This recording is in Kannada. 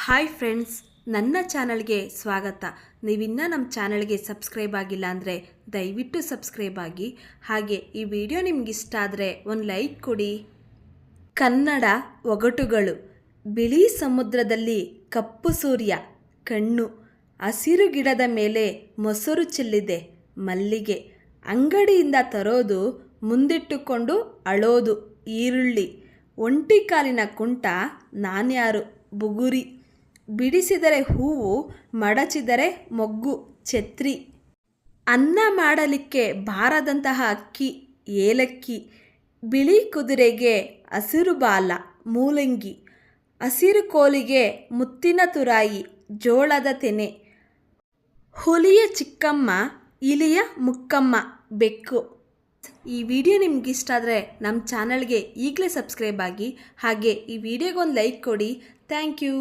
ಹಾಯ್ ಫ್ರೆಂಡ್ಸ್, ನನ್ನ ಚಾನಲ್ಗೆ ಸ್ವಾಗತ. ನೀವಿನ್ನೂ ನಮ್ಮ ಚಾನಲ್ಗೆ ಸಬ್ಸ್ಕ್ರೈಬ್ ಆಗಿಲ್ಲ ಅಂದರೆ ದಯವಿಟ್ಟು ಸಬ್ಸ್ಕ್ರೈಬ್ ಆಗಿ. ಹಾಗೆ ಈ ವಿಡಿಯೋ ನಿಮ್ಗೆ ಇಷ್ಟ ಆದರೆ ಒಂದು ಲೈಕ್ ಕೊಡಿ. ಕನ್ನಡ ಒಗಟುಗಳು. ಬಿಳಿ ಸಮುದ್ರದಲ್ಲಿ ಕಪ್ಪು ಸೂರ್ಯ ಕಣ್ಣು, ಹಸಿರು ಗಿಡದ ಮೇಲೆ ಮೊಸರು ಚೆಲ್ಲಿದೆ ಮಲ್ಲಿಗೆ, ಅಂಗಡಿಯಿಂದ ತರೋದು ಮುಂದಿಟ್ಟುಕೊಂಡು ಅಳೋದು ಈರುಳ್ಳಿ, ಒಂಟಿ ಕಾಲಿನ ಕುಂಟ ನಾನ್ಯಾರು ಬುಗುರಿ, ಬಿಡಿಸಿದರೆ ಹೂವು ಮಡಚಿದರೆ ಮೊಗ್ಗು ಛತ್ರಿ, ಅನ್ನ ಮಾಡಲಿಕ್ಕೆ ಬಾರದಂತಹ ಅಕ್ಕಿ ಏಲಕ್ಕಿ, ಬಿಳಿ ಕುದುರೆಗೆ ಹಸಿರು ಬಾಲ ಮೂಲಂಗಿ, ಹಸಿರು ಕೋಲಿಗೆ ಮುತ್ತಿನ ತುರಾಯಿ ಜೋಳದ ತೆನೆ, ಹುಲಿಯ ಚಿಕ್ಕಮ್ಮ ಇಲಿಯ ಮುಕ್ಕಮ್ಮ ಬೆಕ್ಕು. ಈ ವಿಡಿಯೋ ನಿಮ್ಗೆ ಇಷ್ಟ ಆದರೆ ನಮ್ಮ ಚಾನಲ್ಗೆ ಈಗಲೇ ಸಬ್ಸ್ಕ್ರೈಬ್ ಆಗಿ. ಹಾಗೆ ಈ ವಿಡಿಯೋಗೊಂದು ಲೈಕ್ ಕೊಡಿ. Thank you.